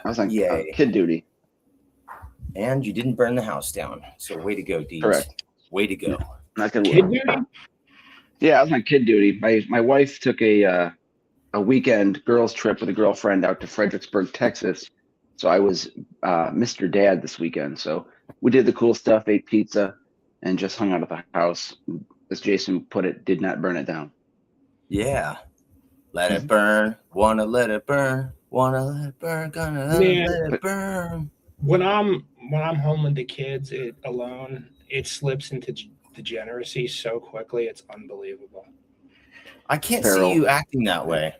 I was on Yay. kid duty. And you didn't burn the house down. So way to go, Deeds. Correct. Way to go. Not gonna Kid duty? Yeah, I was on kid duty. My wife took a weekend girls trip with a girlfriend out to Fredericksburg, Texas. So I was Mr. Dad this weekend. So we did the cool stuff, ate pizza, and just hung out at the house. As Jason put it, did not burn it down. Yeah. Let it burn. Wanna let it burn. Wanna let it burn. Gonna let it burn. When I'm home with the kids alone, it slips into degeneracy so quickly. It's unbelievable. I can't see you acting that way.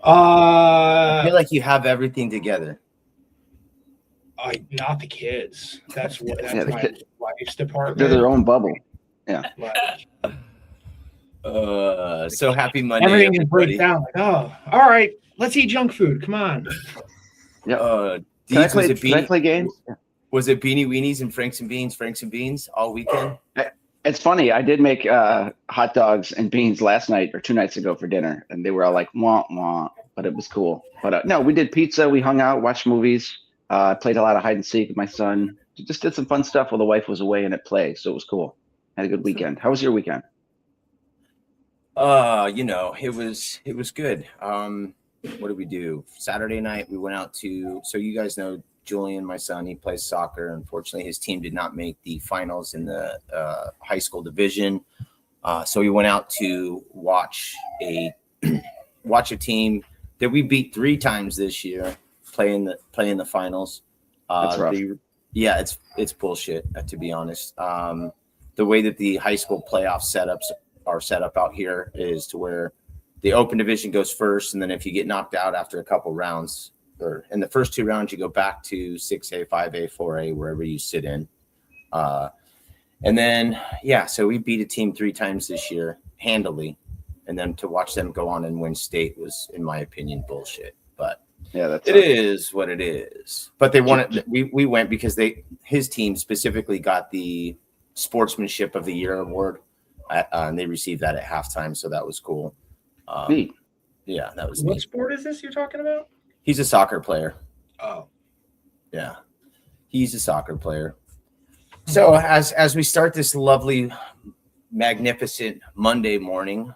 I feel like you have everything together. Not the kids. That's my wife's department. They're their own bubble. Yeah. So happy Monday. Everything just breaks down. Like, oh, all right, let's eat junk food. Come on. Yeah. Can I play games? Was it Beanie Weenies and Franks and Beans all weekend? It's funny. I did make hot dogs and beans last night or 2 nights ago for dinner, and they were all like wah wah, but it was cool. But no, we did pizza. We hung out, watched movies, played a lot of hide and seek with my son. Just did some fun stuff while the wife was away and at play, so it was cool. Had a good weekend. How was your weekend? It was good. What did we do? Saturday night we went out to, so you guys know Julian, my son, he plays soccer. Unfortunately, his team did not make the finals in the high school division. So we went out to watch a team that we beat 3 times this year playing the finals. That's rough. It's bullshit, to be honest. The way that the high school playoff setups are set up out here is to where the open division goes first, and then if you get knocked out after a couple rounds, or in the first 2 rounds, you go back to 6A, 5A, 4A, wherever you sit in. And then, so we beat a team 3 times this year handily. And then to watch them go on and win state was, in my opinion, bullshit. But yeah, it is what it is. But they won it. We went because his team specifically got the Sportsmanship of the Year award, and they received that at halftime. So that was cool. Neat. Yeah, that was What neat. sport is this you're talking about? He's a soccer player. Oh. Yeah. He's a soccer player. So as we start this lovely, magnificent Monday morning,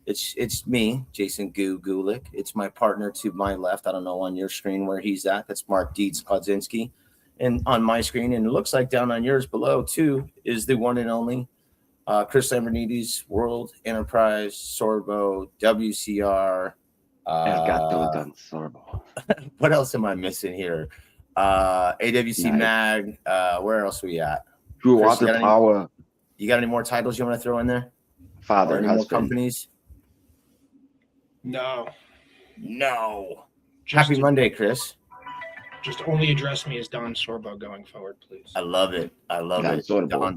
it's me, Jason Gulick. It's my partner to my left. I don't know on your screen where he's at. That's Mark Deeds Klodzinski. And on my screen, and it looks like down on yours below too, is the one and only Chris Lambrinides, World Enterprise, Sorbo, WCR. Sorbo. What else am I missing here? AWC Mag. Where else are we at? Drew Water Power. You got any more titles you want to throw in there? Father, any more companies? No. Happy Monday, Chris. Just only address me as Don Sorbo going forward, please. I love it. Don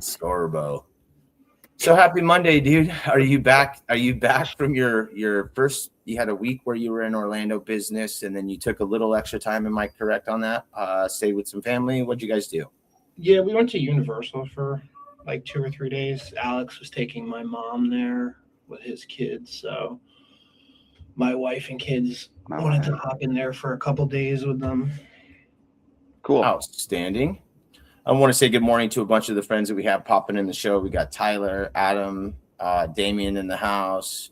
Sorbo. So happy Monday, dude. Are you back from your first? You had a week where you were in Orlando business, and then you took a little extra time. Am I correct on that? Stay with some family. What'd you guys do? Yeah, we went to Universal for like 2 or 3 days. Alex was taking my mom there with his kids, so my wife and kids wanted to hop in there for a couple days with them. Cool. Outstanding. I want to say good morning to a bunch of the friends that we have popping in the show. We got Tyler, Adam, Damien in the house.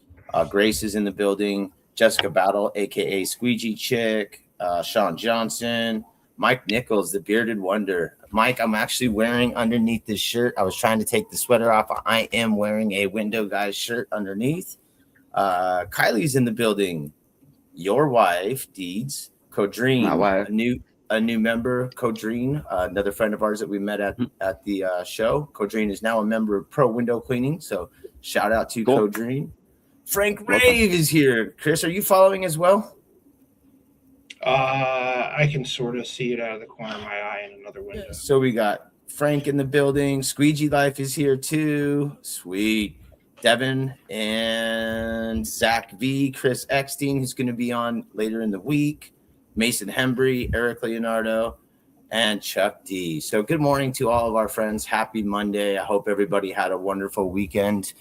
Grace is in the building. Jessica Battle, a.k.a. Squeegee Chick. Sean Johnson. Mike Nichols, the bearded wonder. Mike, I'm actually wearing underneath this shirt. I was trying to take the sweater off. I am wearing a Window Guys shirt underneath. Kylie's in the building. Your wife, Deeds. Codreen. My wife. A new member, Codreen, another friend of ours that we met at the show. Codreen is now a member of Pro Window Cleaning, so shout out to Codreen. Frank Rave is here. Chris, are you following as well? I can sort of see it out of the corner of my eye in another window. So we got Frank in the building. Squeegee Life is here too. Sweet. Devin and Zach V. Chris Eckstein, who's going to be on later in the week. Mason Hembry, Eric Leonardo, and Chuck D. So good morning to all of our friends. Happy Monday. I hope everybody had a wonderful weekend.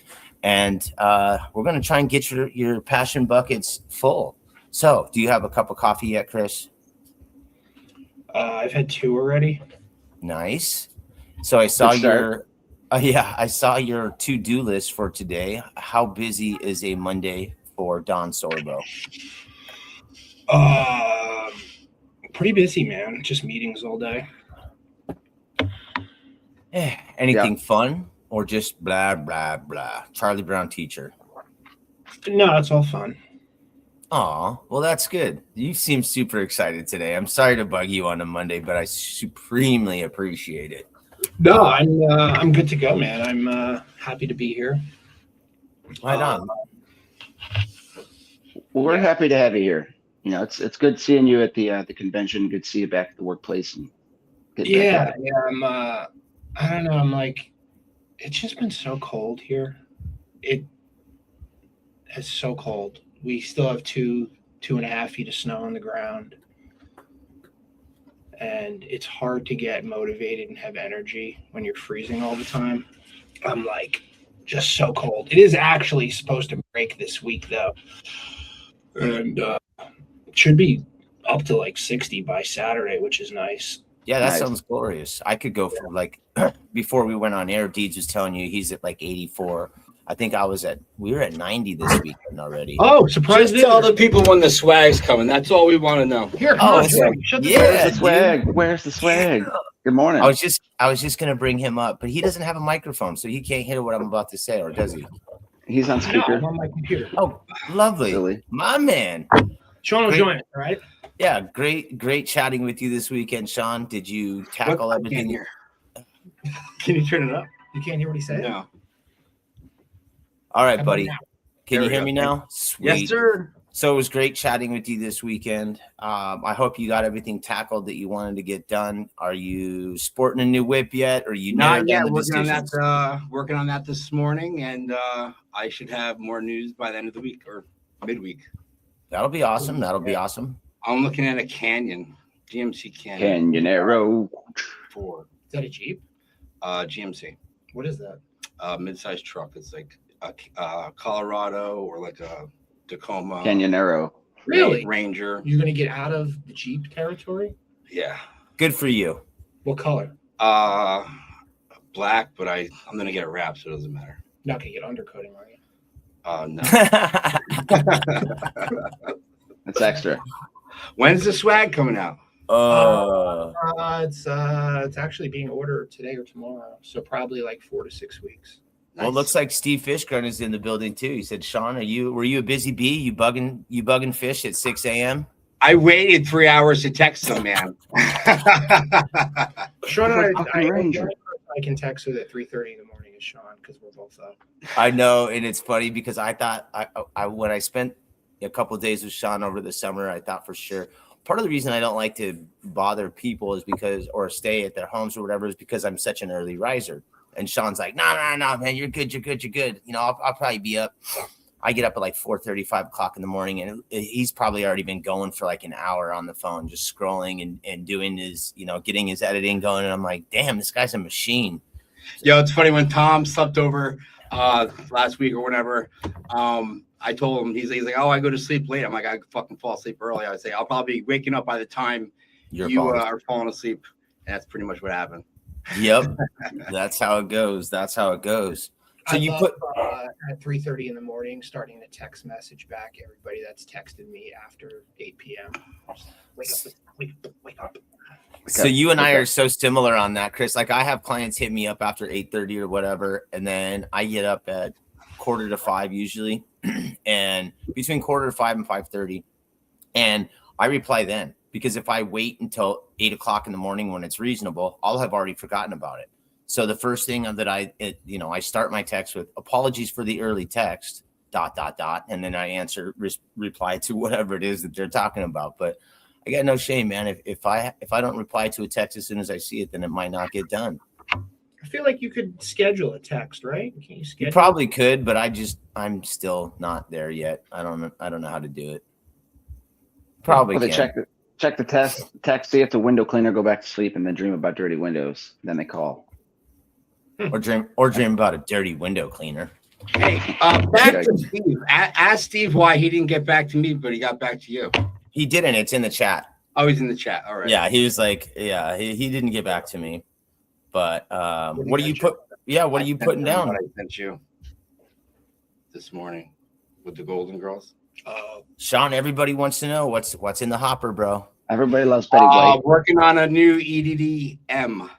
And we're going to try and get your passion buckets full. So do you have a cup of coffee yet, Chris? I've had 2 already. Nice. So I saw Good start. I saw your to-do list for today. How busy is a Monday for Don Sorbo? Pretty busy, man. Just meetings all day. Anything fun or just blah, blah, blah? Charlie Brown teacher. No, it's all fun. Aw, well, that's good. You seem super excited today. I'm sorry to bug you on a Monday, but I supremely appreciate it. No, I'm good to go, man. I'm happy to be here. Right on. Well, we're happy to have you here. You know, it's good seeing you at the convention. Good to see you back at the workplace. And Yeah. I don't know. I'm like, it's just been so cold here. It's so cold. We still have 2.5 feet of snow on the ground. And it's hard to get motivated and have energy when you're freezing all the time. I'm like, just so cold. It is actually supposed to break this week, though. And it should be up to like 60 by Saturday, which is nice. Yeah, that Nice. sounds glorious. I could go for like, before we went on air, Deeds was telling you he's at like 84. I think we were at 90 this weekend already. Oh, surprise! Just tell the people when the swag's coming. That's all we want to know. Here, Oh, come on, it's- shut the yeah. door. Where's the swag? Where's the swag? Good morning. I was just gonna bring him up, but he doesn't have a microphone, so he can't hear what I'm about to say, or does he? He's on No, speaker. I'm on my computer. Oh, lovely, Silly. my man. Sean will Great. join us, all right? Yeah, great chatting with you this weekend, Sean. Did you tackle everything? here? Can you turn it up? You can't hear what he said? No. All right, How about buddy. now? Can There you we hear go. me now? Sweet. Yes, sir. So it was great chatting with you this weekend. I hope you got everything tackled that you wanted to get done. Are you sporting a new whip yet? Or you Not narrowed yet. down the Working on decisions? that. Working on that this morning, and I should have more news by the end of the week or midweek. That'll be awesome. That'll be awesome. I'm looking at a Canyon, GMC Canyon Canyonero. 4, Is that a Jeep? GMC, What is that? mid-sized truck. It's like a Colorado or like a Tacoma, Canyonero. Really? Ranger. You're going to get out of the Jeep territory? Yeah. Good for you. What color? Black, but I'm gonna get it wrapped, so it doesn't matter. Not going to get undercoating, are you? No. That's extra. When's the swag coming out? It's actually being ordered today or tomorrow, so probably like 4 to 6 weeks. Well, it looks like Steve Fishgren is in the building too. He said, "Sean, were you a busy bee? You bugging fish at 6 a.m.?" I waited 3 hours to text him, man. Sean and Fucking I Ranger. can text with at 3:30 in the morning is Sean because we're both up. I know, and it's funny because I thought I when I spent a couple of days with Sean over the summer, I thought for sure. Part of the reason I don't like to bother people is because, or stay at their homes or whatever, is because I'm such an early riser. And Sean's like, no, man, you're good. You know, I'll probably be up. I get up at like 4:30, 5 o'clock in the morning, and he's probably already been going for like an hour on the phone, just scrolling and doing his, you know, getting his editing going. And I'm like, damn, this guy's a machine. Yo, it's funny when Tom slept over last week or whatever. I told him, he's like, oh, I go to sleep late. I'm like, I fucking fall asleep early. I say, I'll probably be waking up by the time you are falling asleep. And that's pretty much what happened. Yep. That's how it goes. So you put at 3:30 in the morning, starting to text message back everybody that's texted me after 8 p.m. Wake up. So you and I are so similar on that, Chris. Like I have clients hit me up after 8:30 or whatever, and then I get up at 4:45 usually, and between 4:45 and 5:30, and I reply then, because if I wait until 8 o'clock in the morning when it's reasonable, I'll have already forgotten about it. So the first thing that I start my text with apologies for the early text, ... And then I reply to whatever it is that they're talking about. But I got no shame, man. If I don't reply to a text as soon as I see it, then it might not get done. I feel like you could schedule a text, right? Can you schedule? You probably could, but I'm still not there yet. I don't know how to do it. Probably Well, they can. check the text, see if the window cleaner, go back to sleep, and then dream about dirty windows. Then they call. Or dream about a dirty window cleaner. Hey, back to Steve. Ask Steve why he didn't get back to me, but he got back to you. He didn't. It's in the chat. Oh, he's in the chat. All right. Yeah, he was like, yeah, he didn't get back to me. But what are you putting down? What I sent you this morning with the Golden Girls. Sean, everybody wants to know what's in the hopper, bro. Everybody loves Betty White. Working on a new EDDM.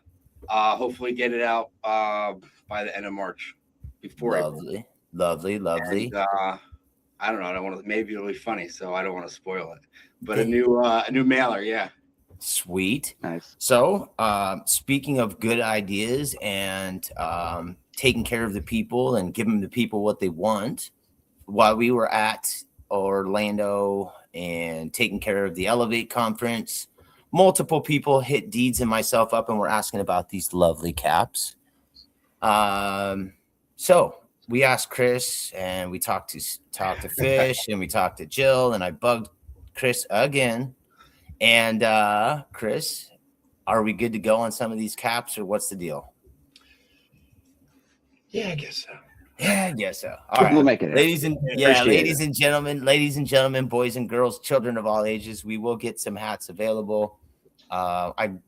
Hopefully get it out by the end of March. Before Lovely. And, I don't know. I don't want to. Maybe it'll be funny, so I don't want to spoil it. But a new mailer, yeah. Sweet. Nice. So, speaking of good ideas and taking care of the people and giving the people what they want, while we were at Orlando and taking care of the Elevate conference, multiple people hit Deeds and myself up and were asking about these lovely caps. So we asked Chris and we talked to Fish and we talked to Jill and I bugged Chris again. And Chris, are we good to go on some of these caps or what's the deal? Yeah, I guess so. Yeah, I guess so. All right. We'll make it. Ladies and gentlemen, boys and girls, children of all ages, we will get some hats available.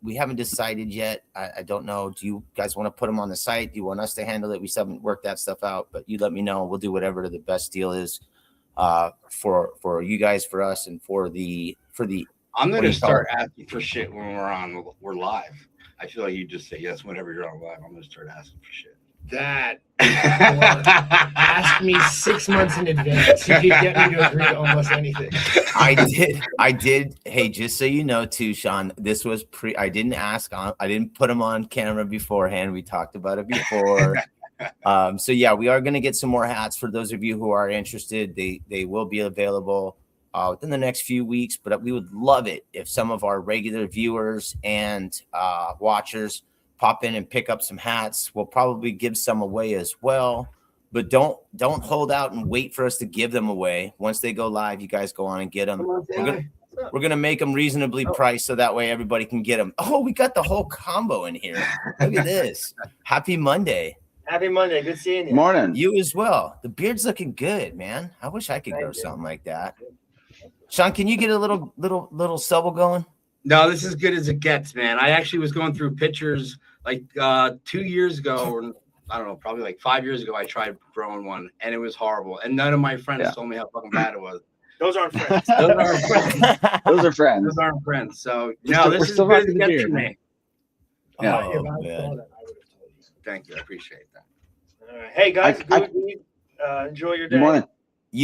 We haven't decided yet. I don't know. Do you guys want to put them on the site? Do you want us to handle it? We still haven't worked that stuff out, but you let me know. We'll do whatever the best deal is for you guys, for us, and for the. I'm going to start asking for shit when we're live. I feel like you just say yes whenever you're on live. I'm going to start asking for shit. That ask me 6 months in advance. You could get me to agree to almost anything. I did. Hey, just so you know, too, Sean, this was I didn't ask on. I didn't put them on camera beforehand. We talked about it before. So yeah, we are going to get some more hats for those of you who are interested. They will be available within the next few weeks. But we would love it if some of our regular viewers and watchers pop in and pick up some hats. We'll probably give some away as well, but don't hold out and wait for us to give them away. Once they go live, you guys go on and get them. We're gonna make them reasonably priced so that way everybody can get them. Oh, we got the whole combo in here. Look at this. Happy Monday. Happy Monday. Good seeing you. Morning. You as well. The beard's looking good, man. I wish I could grow something like that. Sean, can you get a little stubble going? No, this is as good as it gets, man. I actually was going through pictures like 2 years ago, or I don't know, probably like 5 years ago. I tried growing one, and it was horrible. And none of my friends told me how fucking bad it was. Those aren't friends. Those aren't friends. Those are friends. Those aren't friends. So no, this is as good as it gets for me. Yeah. Oh, man. Thank you, I appreciate that. All right. Hey guys, Goo and Deed, enjoy your day. Good morning.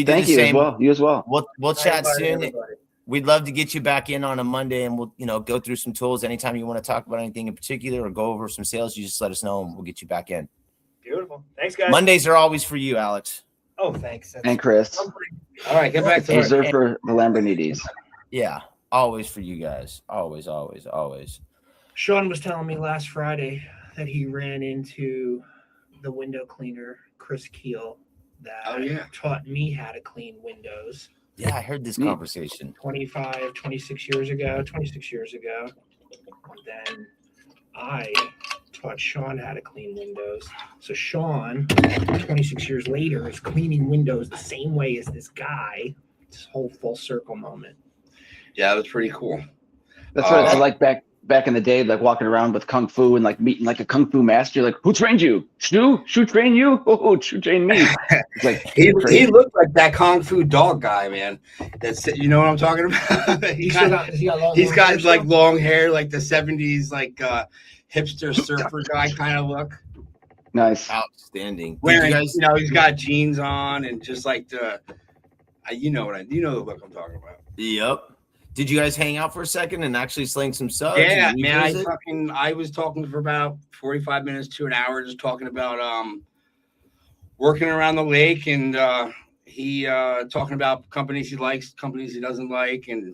Thank you as well. You as well. We'll chat soon. Everybody. We'd love to get you back in on a Monday, and we'll go through some tools. Anytime you want to talk about anything in particular or go over some sales, you just let us know, and we'll get you back in. Beautiful. Thanks, guys. Mondays are always for you, Alex. Oh, thanks. And Chris. All right, get back to work. Reserved for the Lambrinides. Yeah, always for you guys. Always, always, always. Sean was telling me last Friday that he ran into the window cleaner, Chris Keel, that taught me how to clean windows. Yeah, I heard this conversation. 26 years ago. And then I taught Sean how to clean windows. So Sean, 26 years later, is cleaning windows the same way as this guy. This whole full circle moment. Yeah, that was pretty cool. That's what it's like back in the day, like walking around with kung fu and like meeting like a kung fu master. Like, who trained you? Shu trained you? Oh, Shu trained me. It's like he looked like that kung fu dog guy, man. That's, you know what I'm talking about. he's got like long hair, like the 70s, like hipster surfer guy kind of look. Nice, outstanding. Wearing, he's got jeans on and just like the the look I'm talking about. Yep. Did you guys hang out for a second and actually sling some subs? Yeah, man. I was talking for about 45 minutes to an hour, just talking about working around the lake, and he talking about companies he likes, companies he doesn't like, and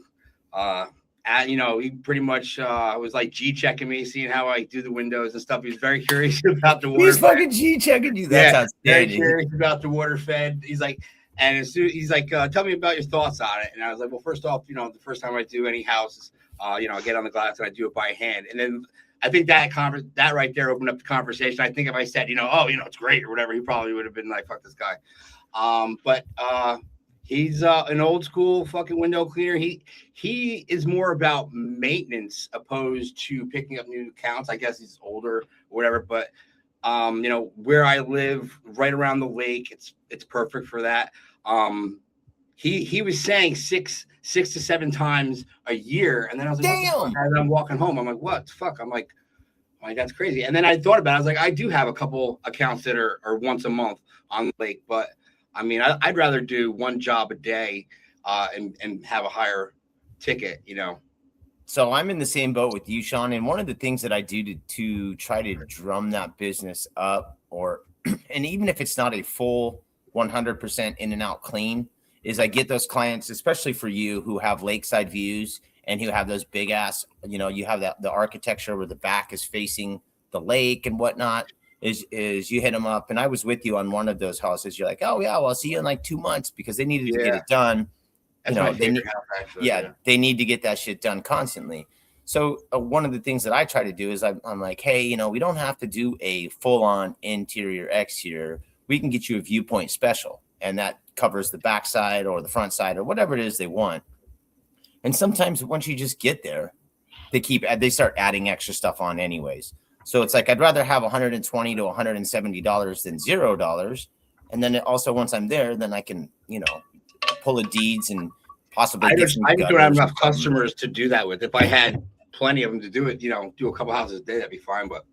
he pretty much was like G-checking me, seeing how I do the windows and stuff. He was very curious about the water. He's fucking G-checking you. That's outstanding. Very curious about the water fed. He's like. And as soon he's like, tell me about your thoughts on it. And I was like, well, first off, the first time I do any houses, I get on the glass and I do it by hand. And then I think that right there opened up the conversation. I think if I said, it's great or whatever, he probably would have been like, fuck this guy. But He's an old school fucking window cleaner. He is more about maintenance opposed to picking up new accounts. I guess he's older or whatever, but you know, where I live right around the lake, it's perfect for that. He was saying six to seven times a year, and then I was like, damn. As I'm walking home, I'm like, what the fuck? I'm like, that's crazy. And then I thought about it. I was like, I do have a couple accounts that are once a month on the lake, but I mean, I'd rather do one job a day and have a higher ticket, you know. So I'm in the same boat with you, Sean. And one of the things that I do to try to drum that business up, and even if it's not a full 100% in and out clean, is I get those clients, especially for you, who have lakeside views and who have those big ass, you know, you have the architecture where the back is facing the lake and whatnot, is you hit them up. And I was with you on one of those houses. You're like, oh yeah, well, I'll see you in like 2 months, because they needed to get it done. That's you know, my favorite house, actually. They need to get that shit done constantly. So one of the things that I try to do is I'm like, hey, you know, we don't have to do a full on interior exterior. We can get you a viewpoint special, and that covers the backside or the front side or whatever it is they want. And sometimes once you just get there, they start adding extra stuff on anyways. So it's like, I'd rather have $120 to $170 than $0. And then also once I'm there, then I can, you know, pull the deeds and possibly I just don't have enough customers to do that with. If I had plenty of them to do it, you know, do a couple houses a day, that'd be fine. But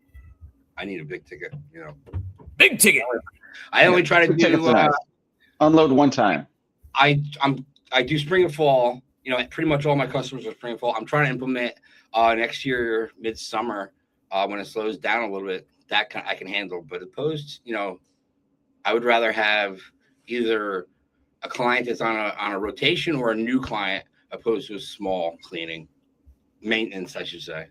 I need a big ticket, you know. Big ticket. I only try to do unload one time. I do spring and fall. You know, pretty much all my customers are spring and fall. I'm trying to implement next year midsummer when it slows down a little bit. That I can handle. But opposed, you know, I would rather have either a client that's on a rotation or a new client opposed to a small cleaning maintenance, I should say.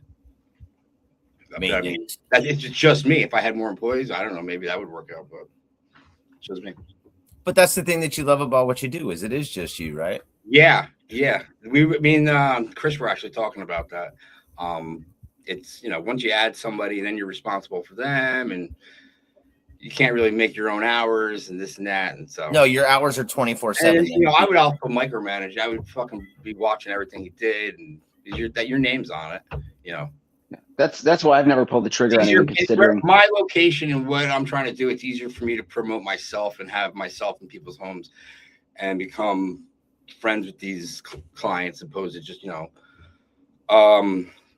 Maintenance. I mean, it's just me. If I had more employees, I don't know, maybe that would work out, but it's just me. But that's the thing that you love about what you do, is it is just you, right? Yeah. Me and Chris were actually talking about that. It's, you know, once you add somebody, then you're responsible for them, and you can't really make your own hours and this and that. And so no, your hours are 24/7. You know, I would also micromanage. I would fucking be watching everything he did, and your name's on it. You know, that's why I've never pulled the trigger on it. Considering my location and what I'm trying to do, it's easier for me to promote myself and have myself in people's homes and become friends with these clients, opposed to just, you know,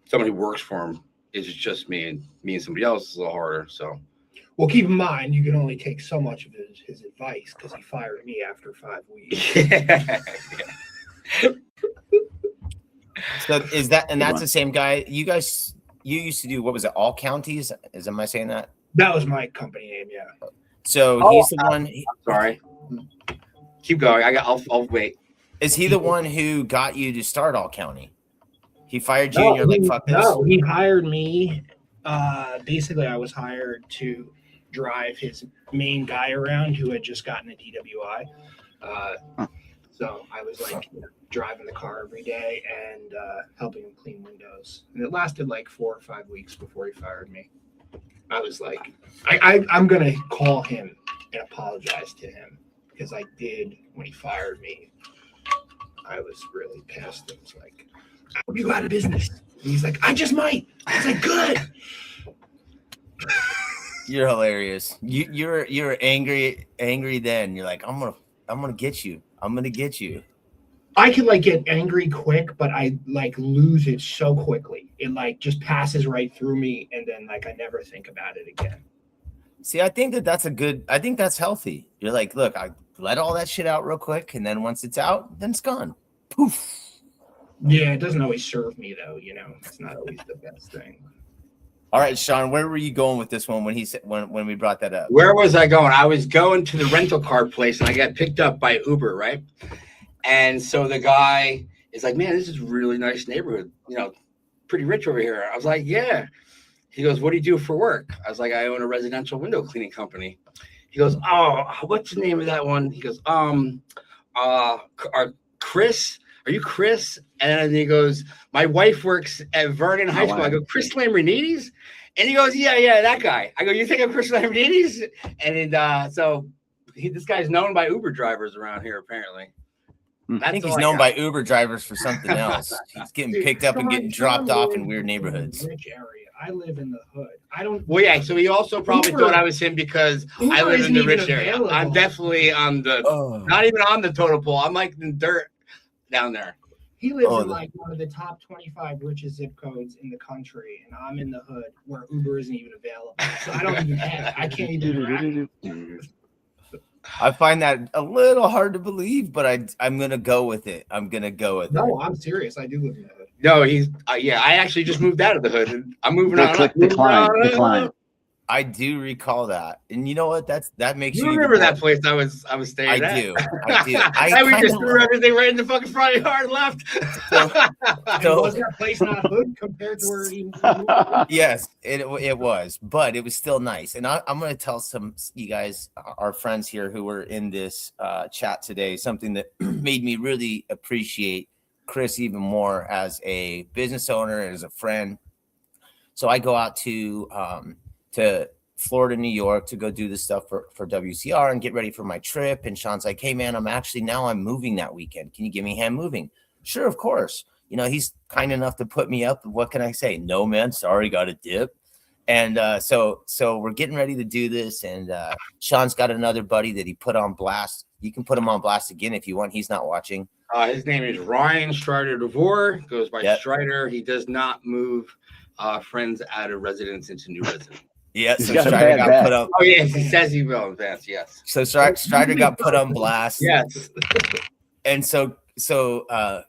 somebody who works for him. It's just me and somebody else is a little harder. So. Well, keep in mind, you can only take so much of his advice, because he fired me after 5 weeks. So is that, and that's the same guy? You used to do, what was it, All Counties? Am I saying that? That was my company name, yeah. So he's the one. I'm sorry. Keep going. I'll wait. Is he the one who got you to start All County? He fired you, and you're like, fuck this? No, he hired me. Basically, I was hired to drive his main guy around who had just gotten a DWI. So I was like, you know, driving the car every day and helping him clean windows. And it lasted like 4 or 5 weeks before he fired me. I was like, I'm going to call him and apologize to him, because I did when he fired me. I was really pissed. It was like, I hope you go out of business. And he's like, I just might. I was like, good. You're hilarious. You're angry then. You're like, I'm gonna get you. I'm gonna get you. I can like get angry quick, but I like lose it so quickly. It like just passes right through me, and then like I never think about it again. See, I think I think that's healthy. You're like, look, I let all that shit out real quick, and then once it's out, then it's gone. Poof. Yeah, it doesn't always serve me though, you know. It's not always the best thing. All right, Sean, where were you going with this one when he said when we brought that up? Where was I going? I was going to the rental car place, and I got picked up by Uber, right? And so the guy is like, "Man, this is a really nice neighborhood. You know, pretty rich over here." I was like, "Yeah." He goes, "What do you do for work?" I was like, "I own a residential window cleaning company." He goes, "Oh, what's the name of that one?" He goes, Chris. Are you Chris? And then he goes, "My wife works at Vernon High School." I go, "Chris Lambrinides?" And he goes, yeah, that guy. I go, "You think I'm Chris Lambrinides?" And then, this guy's known by Uber drivers around here, apparently. I think he's known by Uber drivers for something else. He's getting picked up and getting dropped off in weird neighborhoods. Rich area. I live in the hood. I don't. Well, yeah. So he also probably thought I was him because I live in the rich area. I'm definitely on the not even on the totem pole. I'm like in dirt down there. He lives in like one of the top 25 richest zip codes in the country, and I'm in the hood where Uber isn't even available. So I don't even have. I can't even. I find that a little hard to believe, but I'm gonna go with it. I'm I'm serious. I do live in the hood. No, he's yeah. I actually just moved out of the hood. I'm moving on. Click decline. I do recall that, and you know what? That makes you remember that place I was staying at. I do. We just threw everything right in the fucking front yard and left. So was that place not hood compared to where he moved? Yes, it was, but it was still nice. And I'm going to tell you guys, our friends here who were in this chat today, something that made me really appreciate Chris even more as a business owner, as a friend. So I go out to Florida, New York to go do this stuff for WCR and get ready for my trip. And Sean's like, hey man, I'm moving that weekend. Can you give me a hand moving? Sure, of course. You know, he's kind enough to put me up. What can I say? No, man, sorry, got a dip. And so we're getting ready to do this. And Sean's got another buddy that he put on blast. You can put him on blast again if you want. He's not watching. His name is Ryan Strider DeVore. Goes by Strider. He does not move friends out of residence into new residence. Yes, so Strider got put on. Oh yes, he says he will advance. Yes. So Strider got put on blast. Yes. And so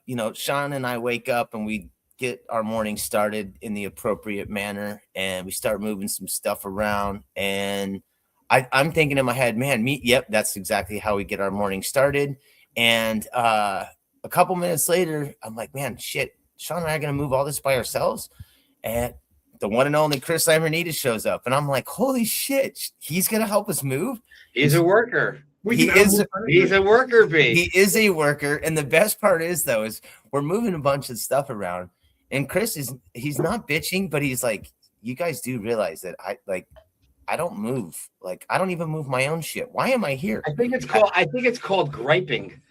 you know, Sean and I wake up and we get our morning started in the appropriate manner, and we start moving some stuff around. And I'm thinking in my head, man, that's exactly how we get our morning started. And a couple minutes later, I'm like, man, shit, Sean and I are gonna move all this by ourselves. And the one and only Chris Lambrinides shows up, and I'm like, holy shit, he's gonna help us move. He's a worker. He's a worker bee. He is a worker, and the best part is we're moving a bunch of stuff around, and Chris he's not bitching, but he's like, you guys do realize that I don't move, like I don't even move my own shit. Why am I here? I think it's called griping.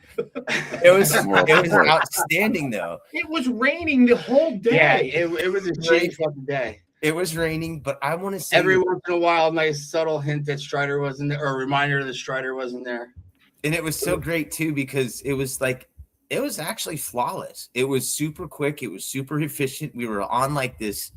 It was outstanding though. It was raining the whole day. Yeah, it was a shitty fucking day. It was raining, but I want to say every once in a while, nice subtle hint that Strider wasn't there, or a reminder that Strider wasn't there. And it was so great too, because it was actually flawless. It was super quick. It was super efficient. We were on like this.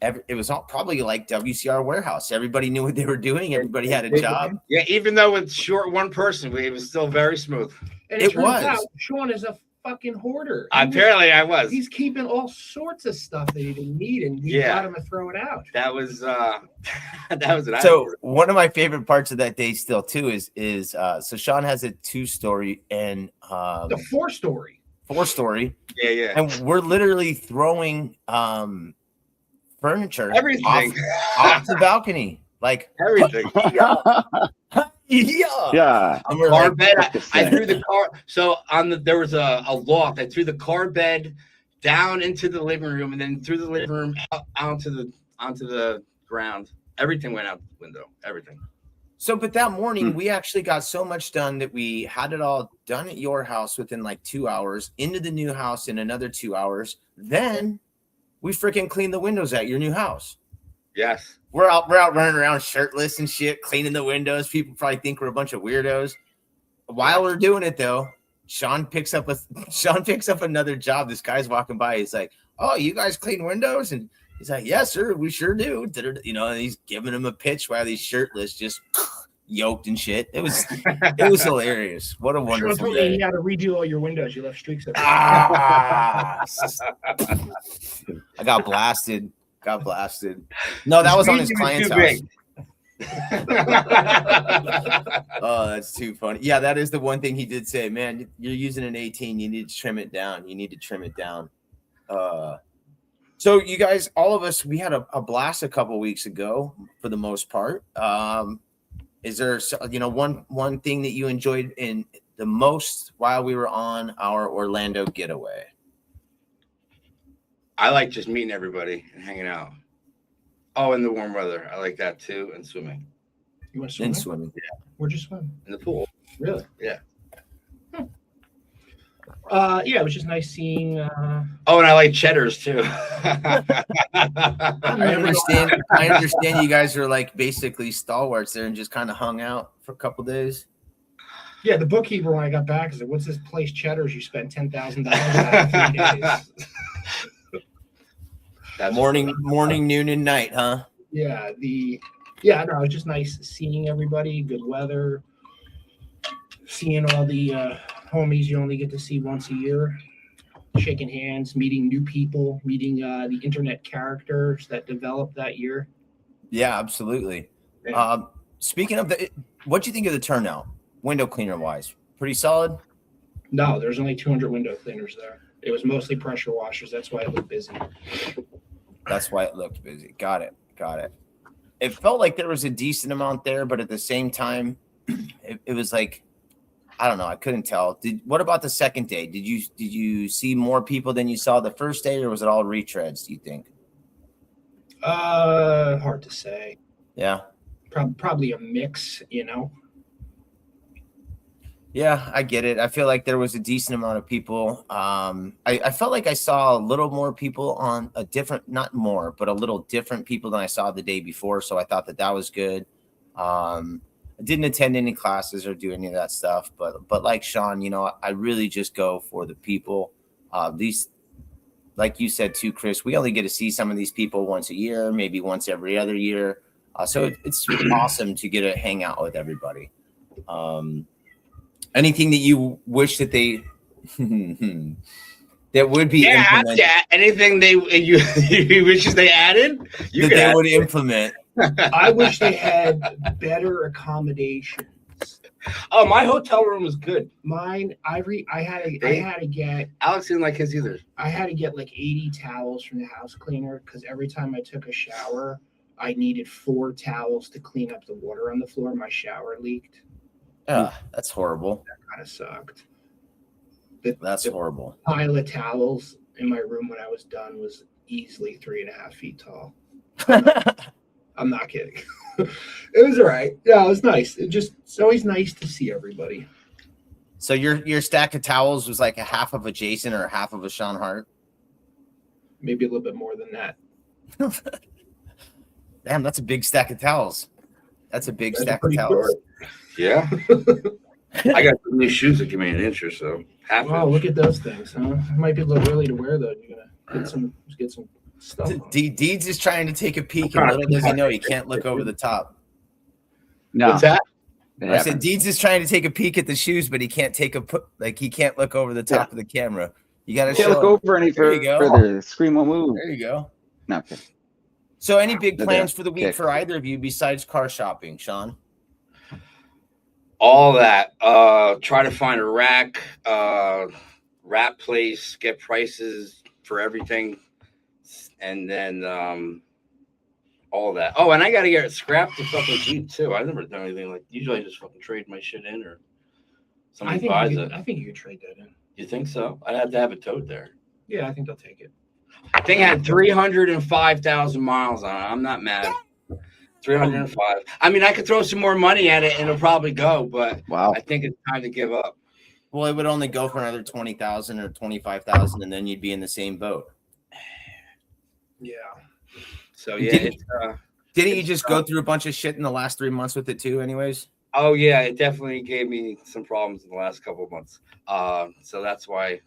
It was all probably like WCR warehouse. Everybody knew what they were doing. Everybody had a job. Yeah, even though with short one person, it was still very smooth. And it was. Out, Sean is a fucking hoarder. Apparently, I was. He's keeping all sorts of stuff that he didn't need, and we got him to throw it out. That was that was an so one of my favorite parts of that day still too is so Sean has a 2-story and the 4-story. 4-story. Yeah. And we're literally throwing furniture everything off the balcony, like everything. Yeah. Car bed. I threw the car. So there was a loft. I threw the car bed down into the living room, and then through the living room out onto the ground. Everything went out the window. Everything. So, but that morning we actually got so much done that we had it all done at your house within like 2 hours, into the new house in another 2 hours. Then we freaking cleaned the windows at your new house. Yes. We're out running around shirtless and shit, cleaning the windows. People probably think we're a bunch of weirdos. While we're doing it though, Sean picks up another job. This guy's walking by. He's like, "Oh, you guys clean windows?" And he's like, "Yes, sir, we sure do." You know, and he's giving him a pitch while he's shirtless, just yoked and shit. It was hilarious. What a wonderful day. You got to redo all your windows. You left streaks of I got blasted. No, that was on his client's house. Oh, that's too funny. Yeah, that is the one thing he did say, man, you're using an 18. You need to trim it down. So you guys, all of us, we had a blast a couple weeks ago for the most part. Is there, one thing that you enjoyed in the most while we were on our Orlando getaway? I like just meeting everybody and hanging out. Oh, in the warm weather. I like that too. And swimming. You want to swim? Swimming. Yeah. Where'd you swim? In the pool. Really? Yeah. Yeah, it was just nice seeing. Oh, and I like cheddars too. I understand you guys are like basically stalwarts there and just kind of hung out for a couple days. Yeah, the bookkeeper when I got back said, "What's this place Cheddar's? You spent $10,000 on 3 days." That's morning, noon, and night, huh? Yeah, no, it was just nice seeing everybody. Good weather, seeing all the homies you only get to see once a year, shaking hands, meeting new people, meeting the internet characters that developed that year. Yeah, absolutely. Yeah. Speaking of what'd you think of the turnout, window cleaner wise? Pretty solid. No, there's only 200 window cleaners there. It was mostly pressure washers. That's why it looked busy. That's why it looked busy. Got it. It felt like there was a decent amount there, but at the same time, it was like, I don't know. I couldn't tell. What about the second day? Did you see more people than you saw the first day, or was it all retreads, do you think? Hard to say. Yeah. Probably a mix, Yeah, I get it. I feel like there was a decent amount of people. I felt like I saw a little more people on a different, not more, but a little different people than I saw the day before. So I thought that was good. I didn't attend any classes or do any of that stuff, but like Sean, I really just go for the people. These, like you said too, Chris, we only get to see some of these people once a year, maybe once every other year. So it's awesome to get to hang out with everybody. Anything that you wish that they that would be implemented? Yeah, anything you wish they added They would implement. I wish they had better accommodations. Oh, my hotel room was good. Mine, I had to get. Alex didn't like his either. I had to get like 80 towels from the house cleaner because every time I took a shower, I needed 4 towels to clean up the water on the floor. My shower leaked. That's horrible. That kind of sucked. That's horrible. Pile of towels in my room when I was done was easily 3.5 feet tall. I'm not kidding. It was all right. Yeah, it was nice. It's always nice to see everybody. So your stack of towels was like a half of a Jason or a half of a Sean Hart? Maybe a little bit more than that. Damn, that's a big stack of towels. That's a big stack of towels. Short. Yeah. I got some new shoes that give me an inch or so. Wow, look at those things, huh? It might be a little early to wear though. You're gonna get some stuff. Deeds is trying to take a peek, and little does he know he can't look over the top. No. What's that? I said Deeds is trying to take a peek at the shoes, but he can't he can't look over the top of the camera. You got to Can't look over any further. The screen won't move. There you go. No. Okay. So, any big plans for the week for either of you besides car shopping, Sean? All that. Try to find a rack, wrap place, get prices for everything, and then all that. Oh, and I got to get scrapped the fucking Jeep too. I've never done anything like. Usually, I just fucking trade my shit in, or somebody buys it. I think you could trade that in. You think so? I'd have to have it towed there. Yeah, I think they'll take it. Thing had 305,000 miles on it. I'm not mad. 305. I mean, I could throw some more money at it and it'll probably go, but Wow. I think it's time to give up. Well, it would only go for another 20,000 or 25,000, and then you'd be in the same boat. Yeah. So yeah, didn't you just go through a bunch of shit in the last 3 months with it too, anyways? Oh yeah, it definitely gave me some problems in the last couple of months. So that's why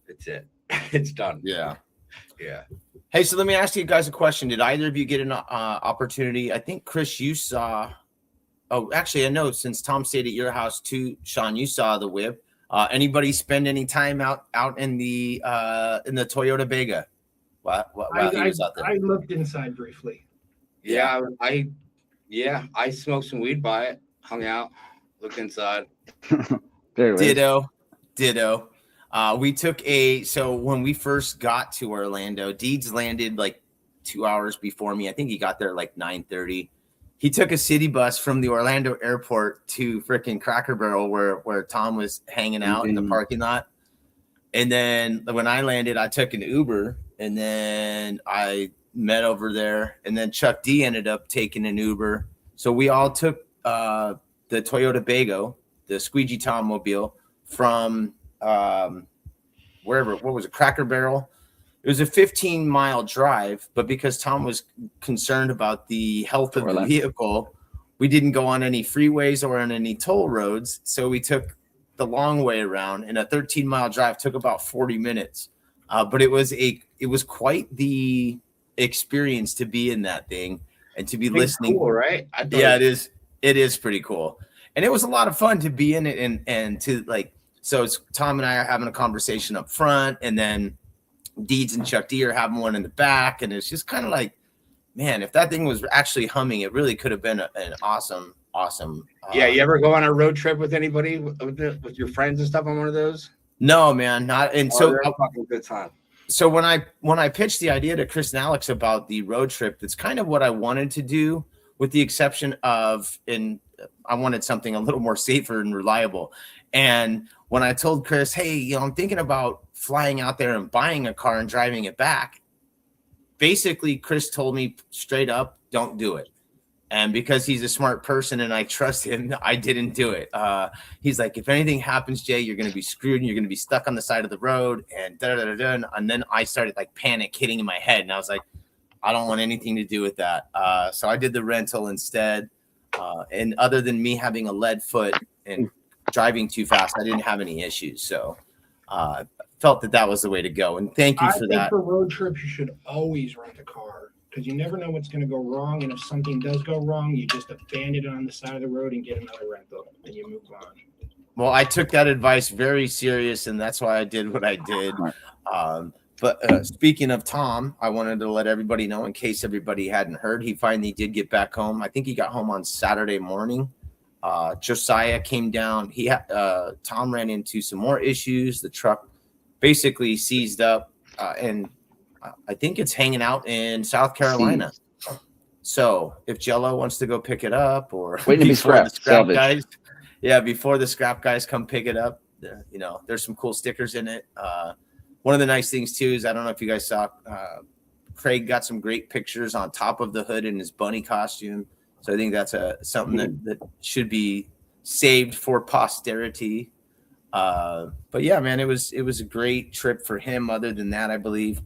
it's done. Yeah. Yeah. Hey, so let me ask you guys a question. Did either of you get an opportunity? I think, Chris, you saw. Oh, actually, I know since Tom stayed at your house too, Sean, you saw the whip. Anybody spend any time out in the Toyota Vega? While he was out there? I looked inside briefly. Yeah, I smoked some weed by it, hung out, looked inside. Ditto. We took so when we first got to Orlando, Deeds landed like 2 hours before me. I think he got there like 9:30. He took a city bus from the Orlando airport to freaking Cracker Barrel where Tom was hanging out in the parking lot. And then when I landed, I took an Uber, and then I met over there, and then Chuck D ended up taking an Uber. So we all took the Toyota Bago, the Squeegee Tom mobile, from wherever. What was it? Cracker Barrel. It was a 15-mile drive, but because Tom was concerned about the health of the vehicle, we didn't go on any freeways or on any toll roads. So we took the long way around, and a 13-mile drive took about 40 minutes. But it was quite the experience to be in that thing and to be listening. Cool, right? Yeah, it is. It is pretty cool. And it was a lot of fun to be in it and to like, so it's Tom and I are having a conversation up front, and then Deeds and Chuck D are having one in the back. And it's just kind of like, man, if that thing was actually humming, it really could have been an awesome. Yeah. You ever go on a road trip with anybody, with your friends and stuff on one of those? No, man, not. And so they're a fucking good time. So when I pitched the idea to Chris and Alex about the road trip, that's kind of what I wanted to do, with the exception of, I wanted something a little more safer and reliable. And when I told Chris, hey, I'm thinking about flying out there and buying a car and driving it back, basically Chris told me straight up, don't do it. And because he's a smart person and I trust him, I didn't do it. He's like, if anything happens, Jay, you're going to be screwed and you're going to be stuck on the side of the road. And and then I started like panic hitting in my head. And I was like, I don't want anything to do with that. So I did the rental instead. And other than me having a lead foot and driving too fast, I didn't have any issues. So felt that was the way to go. And thank you for that. I think for road trips, you should always rent a car, because you never know what's going to go wrong. And if something does go wrong, you just abandon it on the side of the road and get another rental, and you move on. Well, I took that advice very serious, and that's why I did what I did. But speaking of Tom, I wanted to let everybody know, in case everybody hadn't heard, he finally did get back home. I think he got home on Saturday morning. Josiah came down. Tom ran into some more issues. The truck basically seized up, and I think it's hanging out in South Carolina. So if Jello wants to go pick it up, or waiting to be scrapped, guys, before the scrap guys come pick it up, there's some cool stickers in it. One of the nice things too is, I don't know if you guys saw, Craig got some great pictures on top of the hood in his bunny costume. So I think that's something that should be saved for posterity. But yeah, man, it was a great trip for him. Other than that, I believe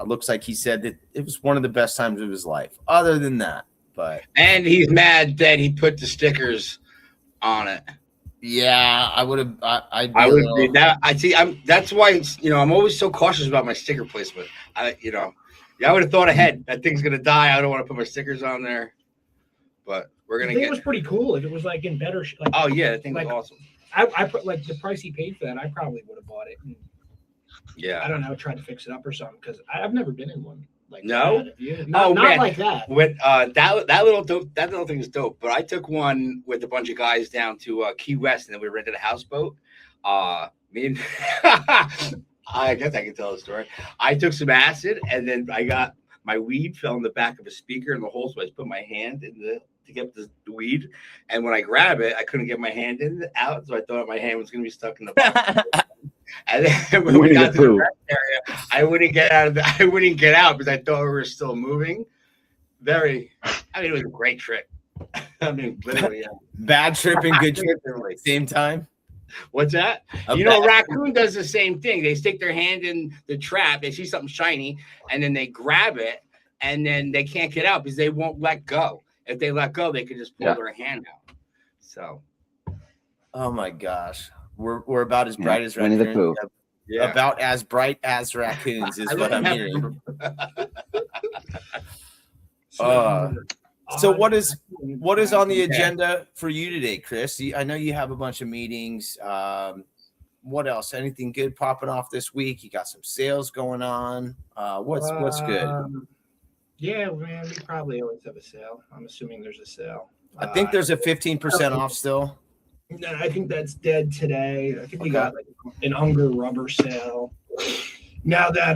looks like he said that it was one of the best times of his life. Other than that, and he's mad that he put the stickers on it. Yeah, I would have. I would agree. That's why I'm always so cautious about my sticker placement. I would have thought ahead. That thing's gonna die. I don't want to put my stickers on there. But we're gonna It was pretty cool. If it was like in better shape. Oh yeah, that thing was awesome. I put like the price he paid for that. I probably would have bought it. And, yeah. I don't know. Tried to fix it up or something, because I've never been in one. Like no, not like that. With that little thing is dope. But I took one with a bunch of guys down to Key West, and then we rented a houseboat. Me and I guess I can tell the story. I took some acid, and then my weed fell in the back of a speaker in the hole, so I just put my hand to get the weed, and when I grab it, I couldn't get my hand out, so I thought my hand was going to be stuck in the box. And then when we got to the rest area, I wouldn't get out because I thought we were still moving. It was a great trip. I mean, literally, yeah. Bad trip and good trip at the same time. What's that? Raccoon does the same thing. They stick their hand in the trap, they see something shiny, and then they grab it, and then they can't get out because they won't let go. If they let go, they can just pull their hand out. So, oh my gosh, we're about as bright as raccoons. Yeah. About as bright as raccoons is what I'm hearing. So what is on the agenda for you today, Chris? I know you have a bunch of meetings. What else? Anything good popping off this week? You got some sales going on. What's good? Yeah, man, we probably always have a sale. I'm assuming there's a sale. I think there's a 15% off still. No, I think that's dead today. I think we got like an Unger rubber sale. Now that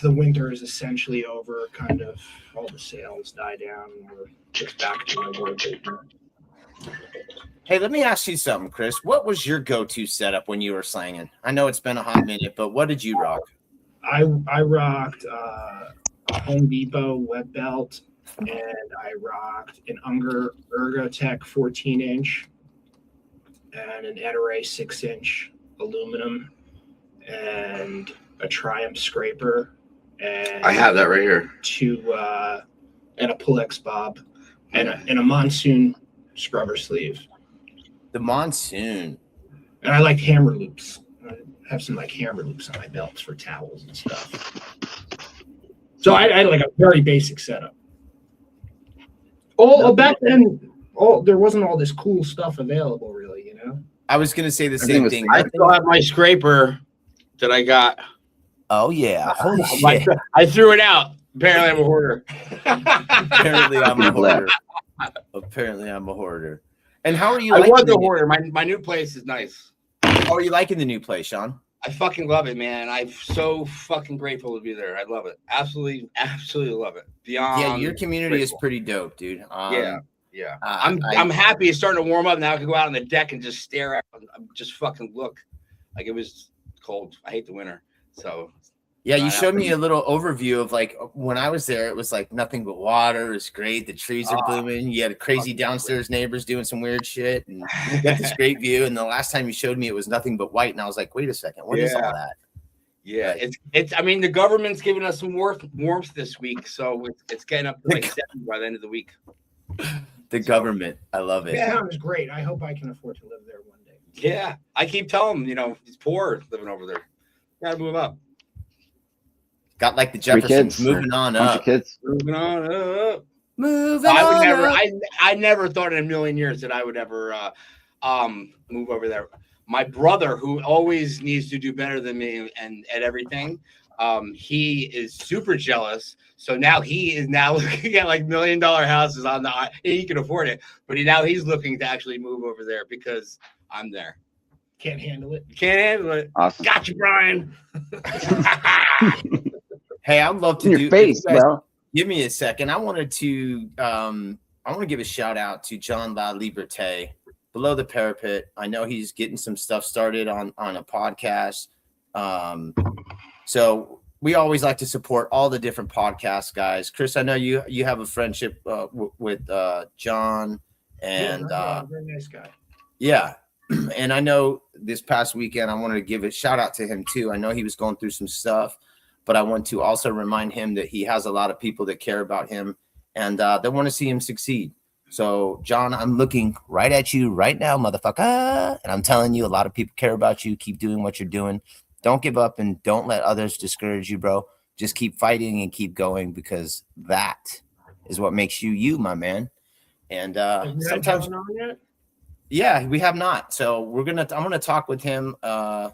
the winter is essentially over, kind of all the sales die down, and we're just back to regular business. Hey, let me ask you something, Chris. What was your go-to setup when you were slanging? I know it's been a hot minute, but what did you rock? I rocked a Home Depot web belt, and I rocked an Unger Ergotech 14-inch and an Ettore 6-inch aluminum. and a Triumph scraper, and I have that right here. and a Pulex bob, and a Monsoon scrubber sleeve. The Monsoon. And I like hammer loops. I have some like hammer loops on my belts for towels and stuff. So I had like a very basic setup. Back then, there wasn't all this cool stuff available, really, you know? I was gonna say the same thing. I still have my scraper that I got. Oh yeah. Holy shit. I threw it out. Apparently I'm a hoarder. Apparently I'm a hoarder. Apparently I'm a hoarder. And how are you? I was a hoarder. My new place is nice. Oh, are you liking the new place, Sean? I fucking love it, man. I'm so fucking grateful to be there. I love it. Absolutely love it. Beyond. Yeah, your community is pretty dope, dude. Yeah. I'm happy it's starting to warm up now. I can go out on the deck and just stare at, just fucking look. Like it was cold. I hate the winter. So yeah, you showed me a little overview of like when I was there, it was like nothing but water. It was great. The trees are blooming. You had crazy downstairs neighbors doing some weird shit, and you got this great view. And the last time you showed me, it was nothing but white, and I was like, wait a second, what is all that? Yeah, it's. I mean, the government's giving us some warmth this week, so it's getting up to like 70 by the end of the week. The government, I love it. Yeah, it was great. I hope I can afford to live there one day. Yeah, I keep telling them, he's poor living over there. Gotta move up. Got like the Jeffersons moving on up. Moving on up. Moving I would on never. up. I never thought in a million years that I would ever move over there. My brother, who always needs to do better than me and at everything, he is super jealous. So now he is looking at like $1 million houses on the. He can afford it, but he's looking to actually move over there because I'm there. Can't handle it. Can't handle it. Awesome. Got you, Brian. Hey, I'd love to in your face, bro. Give me a second. I want to give a shout out to John La Liberté, Below the Parapet. I know he's getting some stuff started on a podcast. So we always like to support all the different podcast guys. Chris, I know you have a friendship with John, and very nice guy. Yeah. And I know this past weekend I wanted to give a shout out to him too. I know he was going through some stuff, but I want to also remind him that he has a lot of people that care about him and they want to see him succeed. So, John, I'm looking right at you right now, motherfucker. And I'm telling you, a lot of people care about you. Keep doing what you're doing. Don't give up and don't let others discourage you, bro. Just keep fighting and keep going because that is what makes you, my man. And sometimes, yeah, we have not. So I'm gonna talk with him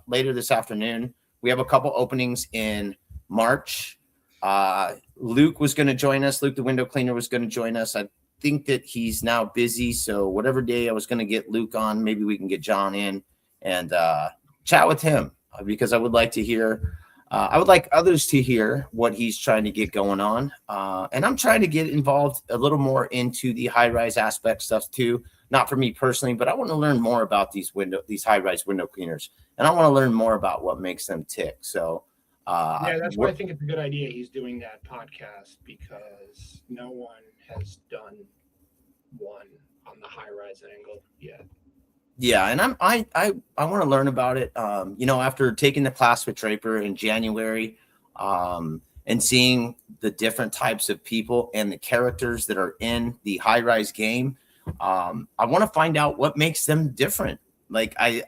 later this afternoon. We have a couple openings in March. Luke was going to join us. Luke, the window cleaner, was going to join us. I think that he's now busy. So whatever day I was going to get Luke on, maybe we can get John in and chat with him because I would like to hear. I would like others to hear what he's trying to get going on. And I'm trying to get involved a little more into the high-rise aspect stuff too. Not for me personally, but I want to learn more about these high-rise window cleaners. And I want to learn more about what makes them tick. So that's why I think it's a good idea he's doing that podcast because no one has done one on the high-rise angle yet. Yeah, and I want to learn about it. After taking the class with Draper in January, and seeing the different types of people and the characters that are in the high-rise game, I want to find out what makes them different. Like I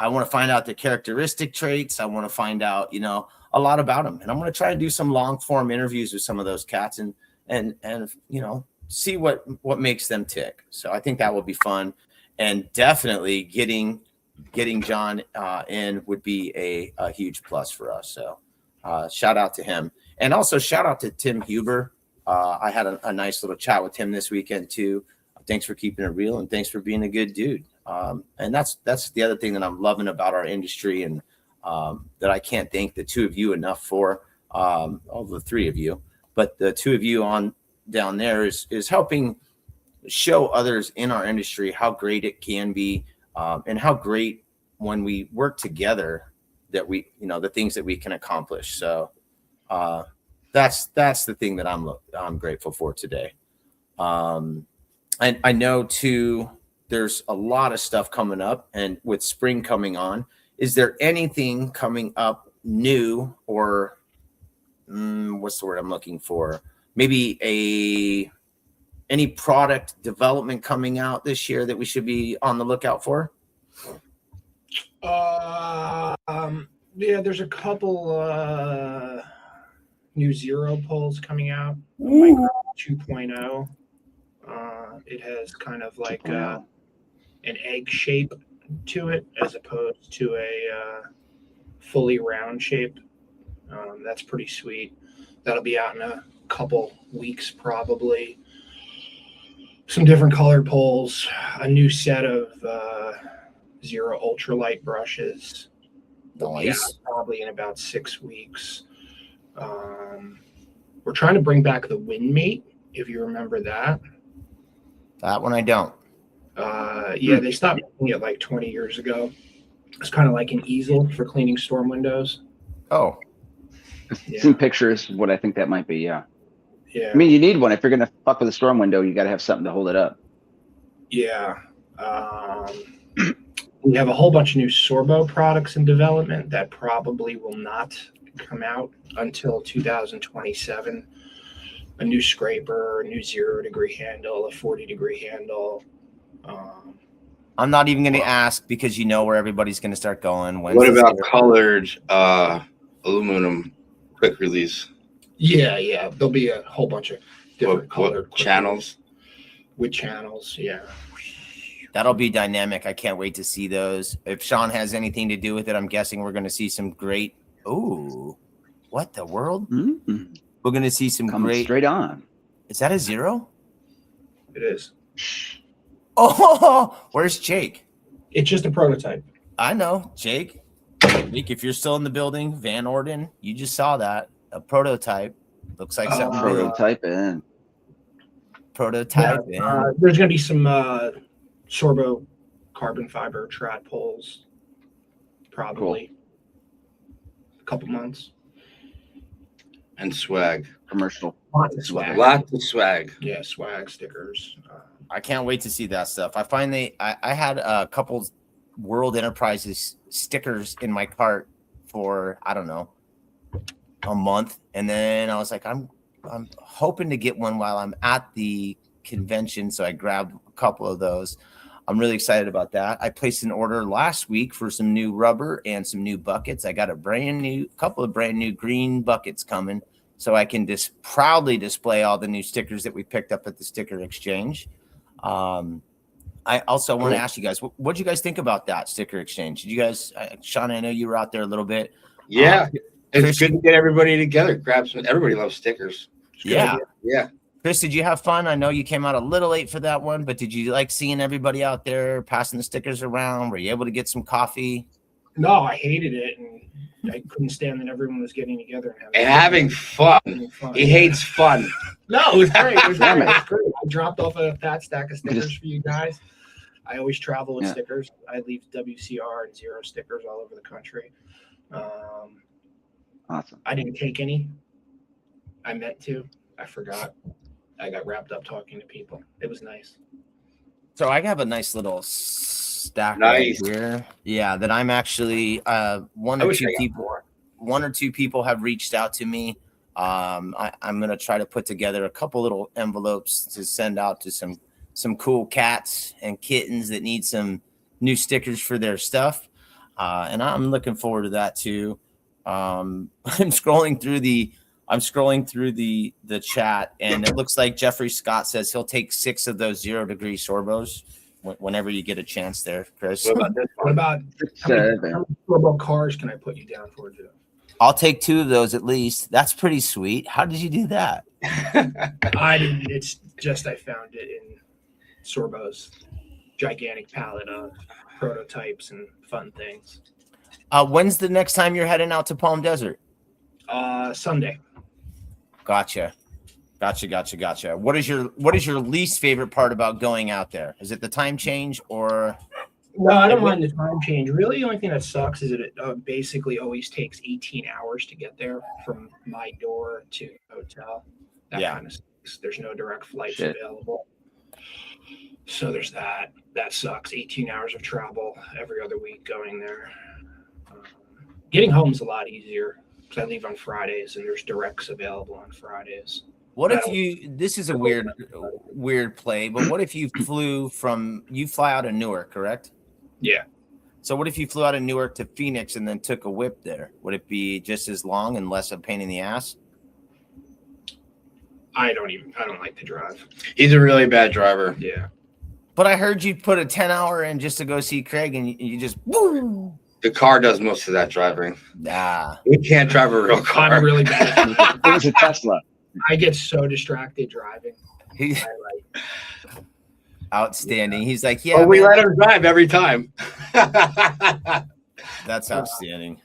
want to find out their characteristic traits. I want to find out, a lot about them, and I'm going to try to do some long-form interviews with some of those cats and see what makes them tick. So I think that will be fun. And definitely getting John in would be a huge plus for us. So shout out to him. And also shout out to Tim Huber. I had a nice little chat with him this weekend too. Thanks for keeping it real and thanks for being a good dude. And that's the other thing that I'm loving about our industry and that I can't thank the two of you enough for, all the three of you. But the two of you on down there is helping show others in our industry how great it can be, and how great when we work together that we, the things that we can accomplish. So that's the thing that I'm grateful for today. And I know too, there's a lot of stuff coming up, and with spring coming on, is there anything coming up new, or what's the word I'm looking for? Maybe any product development coming out this year that we should be on the lookout for? Yeah, there's a couple new Zero poles coming out. Micro 2.0. It has kind of like an egg shape to it as opposed to a fully round shape. That's pretty sweet. That'll be out in a couple weeks probably. Some different colored poles, a new set of Zero ultralight brushes. Nice. Yeah, probably in about 6 weeks. We're trying to bring back the Windmate, if you remember that. That one I don't. Yeah, they stopped making it like 20 years ago. It's kind of like an easel for cleaning storm windows. Oh, Yeah. Seen pictures of what I think that might be. Yeah. Yeah. I mean, you need one. If you're going to fuck with a storm window, you got to have something to hold it up. Yeah. We have a whole bunch of new Sorbo products in development that probably will not come out until 2027. A new scraper, a new 0-degree handle, a 40-degree handle. I'm not even going to ask because you know where everybody's going to start going. What about colored aluminum quick release? Yeah. There'll be a whole bunch of different colored channels. With channels, yeah. That'll be dynamic. I can't wait to see those. If Sean has anything to do with it, I'm guessing we're going to see some great. Ooh, what the world? Mm-hmm. We're going to see some Coming great. straight on. Is that a 0? It is. Oh, where's Jake? It's just a prototype. I know, Jake. Jake, if you're still in the building, Van Orden, you just saw that. A prototype. Looks like something. Prototype in. Prototype in. There's going to be some Sorbo carbon fiber trad poles. Probably. A couple months. And swag. Commercial. Lots of swag. Lots of swag. Yeah, swag stickers. I can't wait to see that stuff. I find I had a couple World Enterprises stickers in my cart for, I don't know, a month. And then I was like, I'm hoping to get one while I'm at the convention. So I grabbed a couple of those. I'm really excited about that. I placed an order last week for some new rubber and some new buckets. I got a couple of brand new green buckets coming so I can just proudly display all the new stickers that we picked up at the sticker exchange. I also want to ask you guys, what did you guys think about that sticker exchange? Did you guys, Sean, I know you were out there a little bit. Yeah. It's Chris, good to get everybody together. Grab some. Everybody loves stickers. Yeah. Yeah. Chris, did you have fun? I know you came out a little late for that one, but did you like seeing everybody out there passing the stickers around? Were you able to get some coffee? No, I hated it. And I couldn't stand that everyone was getting together And having fun. He hates fun. No, it was great. It was great. I dropped off a fat stack of stickers for you guys. I always travel with stickers. I leave WCR and Zero stickers all over the country. Awesome. I didn't take any. I meant to. I forgot. I got wrapped up talking to people. It was nice. So I have a nice little stack right here. Yeah, that I'm actually one or two people have reached out to me. I'm going to try to put together a couple little envelopes to send out to some cool cats and kittens that need some new stickers for their stuff. And I'm looking forward to that too. I'm scrolling through the chat, and it looks like Jeffrey Scott says he'll take 6 of those 0-degree Sorbos whenever you get a chance there, Chris. What about how many Sorbo cars can I put you down for, Joe? I'll take 2 of those at least. That's pretty sweet. How did you do that? I didn't. It's just I found it in Sorbo's gigantic palette of prototypes and fun things. When's the next time you're heading out to Palm Desert? Sunday. Gotcha. What is your least favorite part about going out there? Is it the time change or? No, I don't mind the time change. Really, the only thing that sucks is that it basically always takes 18 hours to get there from my door to the hotel. That kind of sucks. There's no direct flights available. So there's that. That sucks. 18 hours of travel every other week going there. getting home's a lot easier because I leave on Fridays and there's directs available on Fridays. What if this is a weird play, but what if you fly out of Newark, correct? Yeah. So what if you flew out of Newark to Phoenix and then took a whip there? Would it be just as long and less of a pain in the ass? I don't like to drive. He's a really bad driver. Yeah. But I heard you put a 10-hour in just to go see Craig and you just woo. The car does most of that driving. Nah. We can't drive a real car. I'm really bad. It was a Tesla. I get so distracted driving. Outstanding. He's like, yeah. But we let him drive every time. That's outstanding.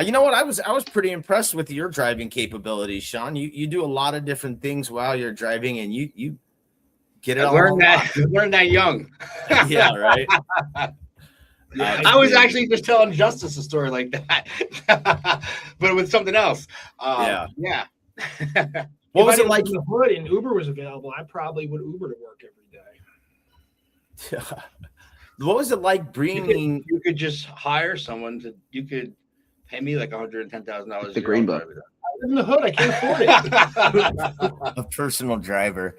You know what? I was pretty impressed with your driving capabilities, Sean. You do a lot of different things while you're driving, and you get it all. Learned that young. Yeah, right. I was actually just telling Justice a story like that, but with something else. Yeah. What was it like? The hood and Uber was available, I probably would Uber to work every day. What was it like bringing? You could just hire someone you could pay me like $110,000. The green book. I live in the hood. I can't afford it. A personal driver.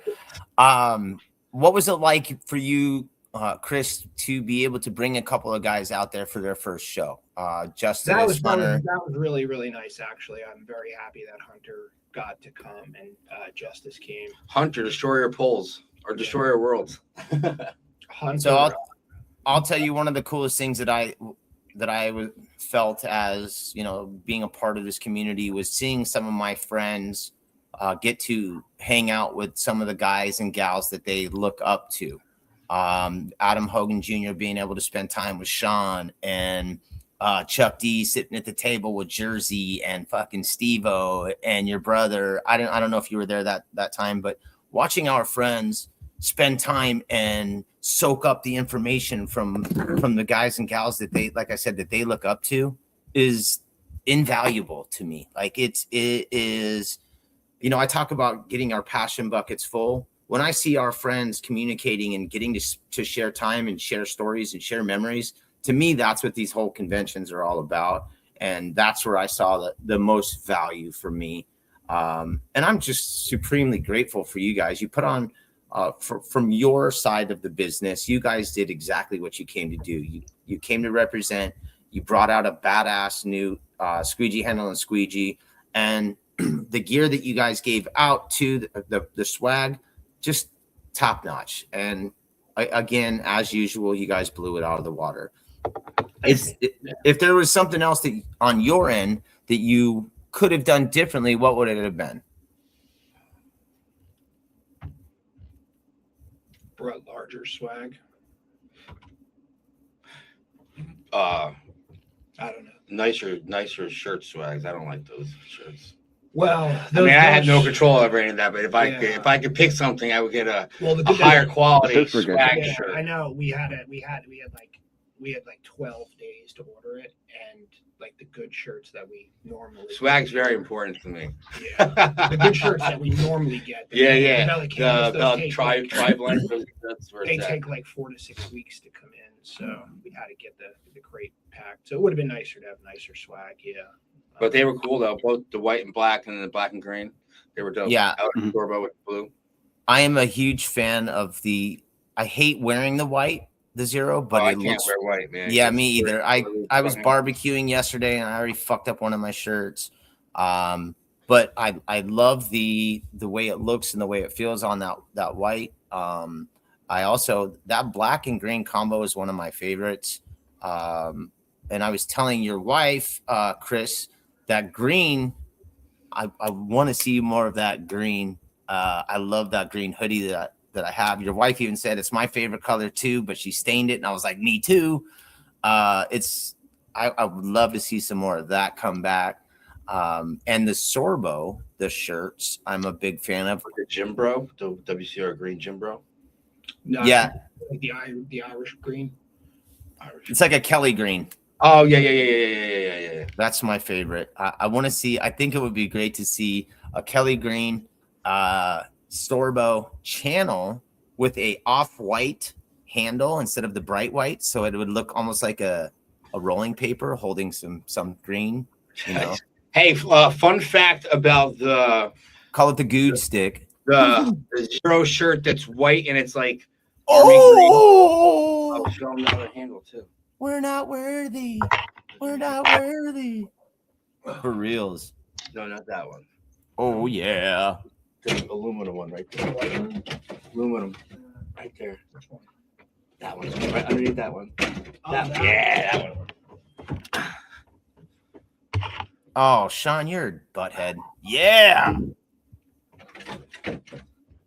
What was it like for you, Chris, to be able to bring a couple of guys out there for their first show? Justin, that was really, really nice. Actually, I'm very happy that Hunter got to come and Justice came. Hunter, destroy your poles or destroy your worlds. Hunter. So I'll tell you one of the coolest things that I felt as, being a part of this community was seeing some of my friends get to hang out with some of the guys and gals that they look up to. Adam Hogan Jr. being able to spend time with Sean and Chuck D sitting at the table with Jersey and fucking Steve-O and your brother. I don't know if you were there that time, but watching our friends spend time and soak up the information from the guys and gals that they, like I said, that they look up to is invaluable to me. Like it is, I talk about getting our passion buckets full. When I see our friends communicating and getting to share time and share stories and share memories, to me, that's what these whole conventions are all about. And that's where I saw the most value for me. And I'm just supremely grateful for you guys. You put on, from your side of the business, you guys did exactly what you came to do. You came to represent. You brought out a badass new squeegee handle and squeegee. And the gear that you guys gave out to the swag, just top notch. And again, as usual, you guys blew it out of the water. If there was something else that on your end that you could have done differently, what would it have been? Brought larger swag. I don't know. Nicer shirt swags. I don't like those shirts. Well, I had no control over any of that, but if I could pick something, I would get a higher quality swag shirt. I know we had like 12 days to order it, and like the good shirts that we normally swag's very important to me. Yeah, the good shirts that we normally get. The tri-blend. They take like 4 to 6 weeks to come in, so we had to get the crate packed. So it would have been nicer to have nicer swag. Yeah. But they were cool though, both the white and black and the black and green. They were dope. Yeah. Sorbo with blue. I am a huge fan of I hate wearing the white, the zero, but I can't wear white, man. Yeah, me either. I was barbecuing yesterday and I already fucked up one of my shirts. But I love the way it looks and the way it feels on that white. I also, that black and green combo is one of my favorites. And I was telling your wife, Chris, that green, I want to see more of that green. I love that green hoodie that I have. Your wife even said it's my favorite color too, but she stained it, and I was like, me too. I would love to see some more of that come back. And the Sorbo, the shirts, I'm a big fan of. The Jim Bro, the WCR green Jim Bro. No, yeah, like the Irish green. It's like a Kelly green. Oh yeah. That's my favorite. I want to see. I think it would be great to see a Kelly green Sorbo channel with a off-white handle instead of the bright white, so it would look almost like a rolling paper holding some green. You know. Hey, fun fact about call it the Good stick. The Zero shirt that's white and it's like oh, I'll show them the other handle too. We're not worthy. We're not worthy. For reals. No, not that one. Oh yeah. The aluminum one right there. Aluminum. Right there. That one's right underneath that one. That one. Oh, Sean, you're a butthead. Yeah.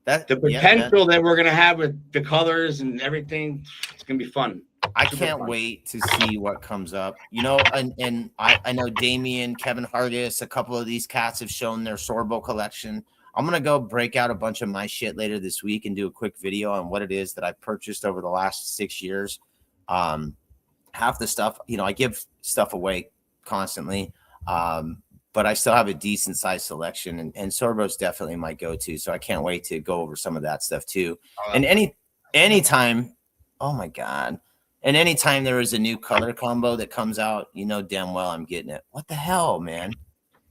That the potential that we're gonna have with the colors and everything, it's gonna be fun. I can't wait to see what comes up. You know, and I know Damien, Kevin Hargis, a couple of these cats have shown their Sorbo collection. I'm gonna go break out a bunch of my shit later this week and do a quick video on what it is that I purchased over the last 6 years. Half the stuff, you know, I give stuff away constantly, but I still have a decent size selection, and Sorbo's definitely my go-to. So I can't wait to go over some of that stuff too. And anytime, oh my god, and anytime there is a new color combo that comes out, you know damn well I'm getting it. What the hell, man?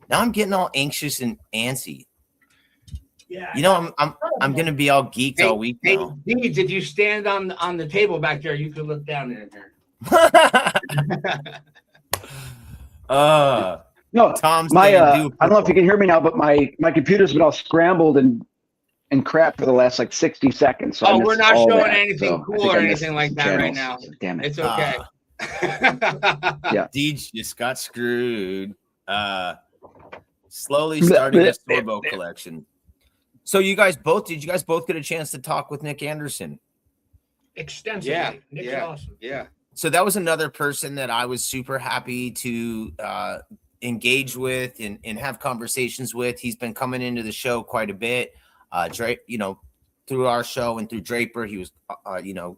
Now I'm getting all anxious and antsy. Yeah, you know, I'm gonna be all geeked all week now. Hey, Deeds, if you stand on the table back there, you could look down in there. No, Tom's I don't know if you can hear me now, but my computer's been all scrambled and crap for the last like 60 seconds. So we're not showing anything cool or anything like that right now. Damn it. It's okay. Yeah. Deej just got screwed. Slowly starting a Sorbo collection. So did you guys both get a chance to talk with Nick Anderson? Extensively. Yeah. Nick's awesome. Yeah. So that was another person that I was super happy to engage with and have conversations with. He's been coming into the show quite a bit. You know, through our show and through Draper, he was, you know,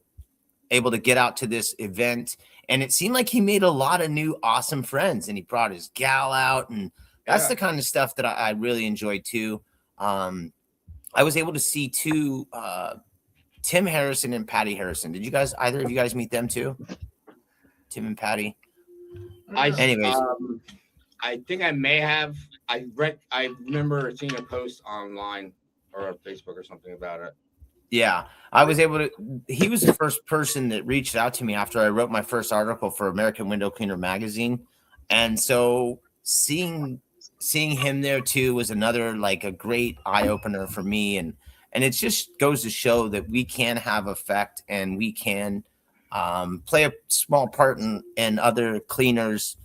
able to get out to this event, and it seemed like he made a lot of new awesome friends, and he brought his gal out, and that's the kind of stuff that I really enjoyed too. I was able to see two, Tim Harrison and Patty Harrison. Did either of you guys meet them too? Tim and Patty. Anyways, I think I may have. I remember seeing a post online or on Facebook or something about it. Yeah, I was able to. He was the first person that reached out to me after I wrote my first article for American Window Cleaner magazine, and so seeing him there too was another like a great eye opener for me, and it just goes to show that we can have effect and we can play a small part in other cleaners'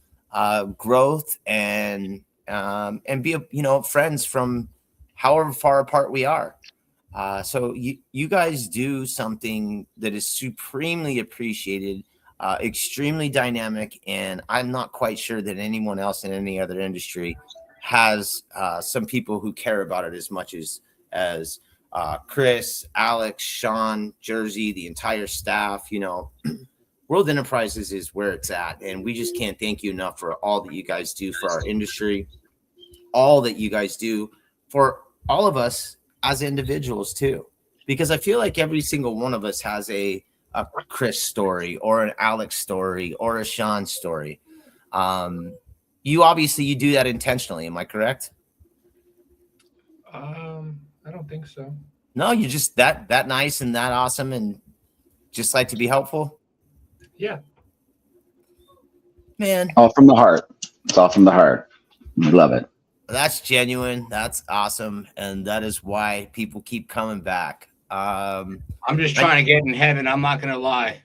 growth and be friends from however far apart we are. So you guys do something that is supremely appreciated, extremely dynamic, and I'm not quite sure that anyone else in any other industry has some people who care about it as much as Chris, Alex, Sean, Jersey, the entire staff. You know, World Enterprises is where it's at, and we just can't thank you enough for all that you guys do for our industry, all that you guys do for all of us as individuals too, because I feel like every single one of us has a Chris story or an Alex story or a Sean story. You do that intentionally. Am I correct? I don't think so. No, you're just that nice and that awesome and just like to be helpful. Yeah. Man. All from the heart. It's all from the heart. Love it. That's genuine. That's awesome. And that is why people keep coming back. I'm just trying to get in heaven. I'm not going to lie.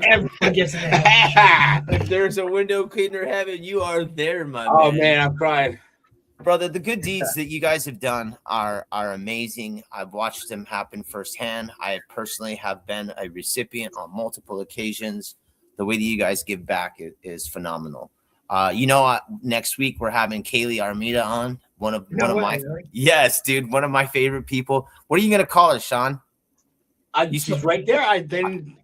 Everyone gets in heaven. If there's a window cleaner heaven, you are there, my man. Oh, man, I'm crying. Brother, the good deeds that you guys have done are amazing. I've watched them happen firsthand. I personally have been a recipient on multiple occasions. The way that you guys give back is phenomenal. Next week we're having Kaylee Armida on. One of my yes, dude, one of my favorite people. What are you gonna call her, Sean? She's right there.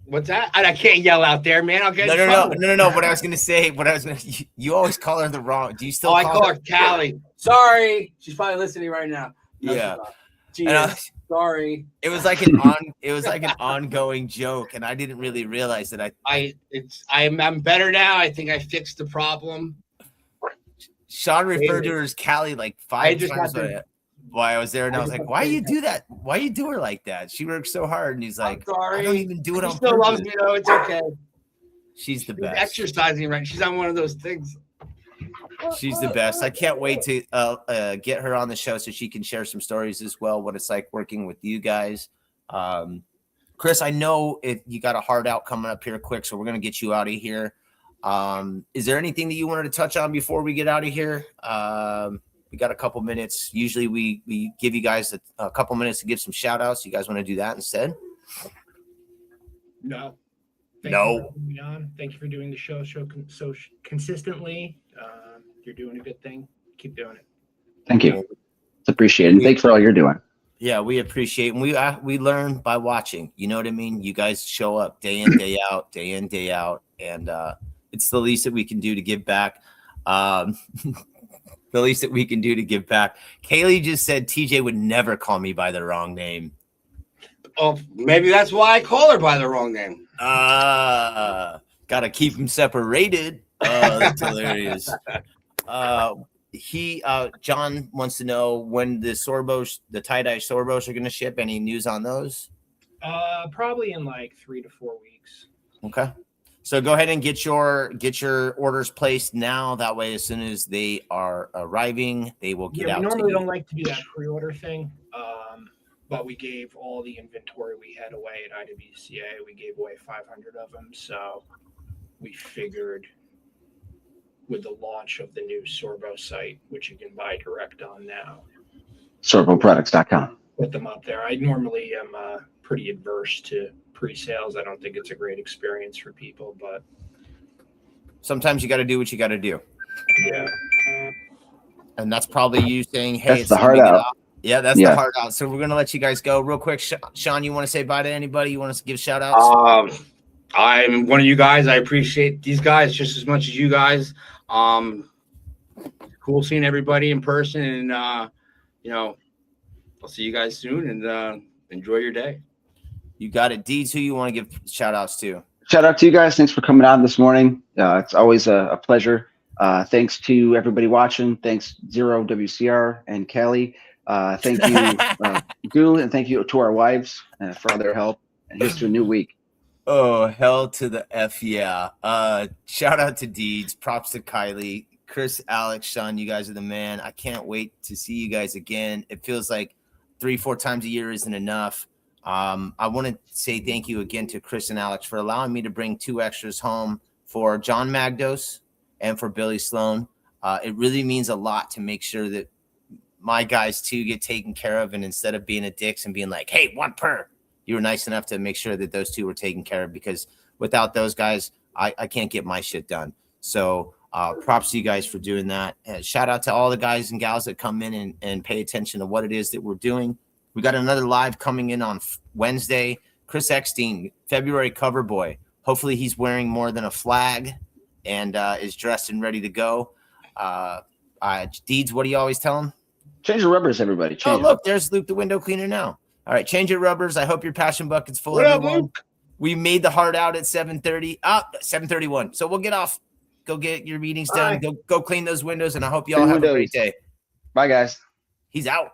What's that? I can't yell out there, man. I'll get no. What I was gonna say, you always call her the wrong. Do you still? I call her Callie. Sorry, she's probably listening right now. Yeah. Sorry. It was like an ongoing joke, and I didn't really realize that I'm better now. I think I fixed the problem. Sean referred to her as Callie like 5 times while I was there, and I was like, "Why you do that? Why you do her like that? She works so hard." And he's like, "I don't even do it on purpose." She still loves me though. It's okay. She's the She's best. exercising right. She's on one of those things. She's the best. I can't wait to get her on the show so she can share some stories as well, what it's like working with you guys. Chris, I know you got a hard out coming up here quick, so we're going to get you out of here. Is there anything that you wanted to touch on before we get out of here? We got a couple minutes. Usually we give you guys a couple minutes to give some shout outs. You guys want to do that instead? No. Thank you for doing the show so consistently. You're doing a good thing. Keep doing it. Thank you. It's appreciated. And thanks for all you're doing. Yeah, we appreciate, and we learn by watching. You know what I mean? You guys show up day in, day out, and it's the least that we can do to give back. The least that we can do to give back. Kaylee just said TJ would never call me by the wrong name. Oh, maybe that's why I call her by the wrong name. Gotta keep them separated. That's hilarious. John wants to know when the tie-dye Sorbos are going to ship. Any news on those? Probably in like 3 to 4 weeks. Okay. So go ahead and get your orders placed now. That way, as soon as they are arriving, they will get out. We normally don't like to do that pre-order thing, but we gave all the inventory we had away at IWCA. We gave away 500 of them, so we figured with the launch of the new Sorbo site, which you can buy direct on now, SorboProducts.com. put them up there. I normally am pretty adverse to pre-sales. I don't think it's a great experience for people, but sometimes you got to do what you got to do. Yeah. And that's probably you saying, "Hey, that's the hard out." Yeah, that's the hard out. So we're gonna let you guys go real quick. Sean, you want to say bye to anybody? You want us to give shout outs? I'm one of you guys. I appreciate these guys just as much as you guys. Cool seeing everybody in person, and I'll see you guys soon, and enjoy your day. You got it. Deeds, who you want to give shout outs to? Shout out to you guys. Thanks for coming on this morning. It's always a pleasure. Thanks to everybody watching. Thanks Zero WCR and Callie. Thank you, Goo, and thank you to our wives for all their help. And here's to a new week. Oh, hell to the F, yeah. Shout out to Deeds. Props to Kylie. Chris, Alex, Sean, you guys are the man. I can't wait to see you guys again. It feels like 3-4 times a year isn't enough. I want to say thank you again to Chris and Alex for allowing me to bring 2 extras home for John Magdos and for Billy Sloan. It really means a lot to make sure that my guys too get taken care of, and instead of being a dicks and being like, "Hey, 1 per," you were nice enough to make sure that those 2 were taken care of, because without those guys, I can't get my shit done. So props to you guys for doing that. And shout out to all the guys and gals that come in and pay attention to what it is that we're doing. We got another live coming in on Wednesday. Chris Eckstein, February cover boy. Hopefully he's wearing more than a flag and is dressed and ready to go. Deeds, what do you always tell him? Change the rubbers, everybody. Look, there's Luke, the window cleaner now. All right, change your rubbers. I hope your passion bucket's full. Everyone. We made the hard out at 7:30. 7:31. So we'll get off. Go get your meetings done. Go clean those windows, and I hope you all have a great day. Bye, guys. He's out.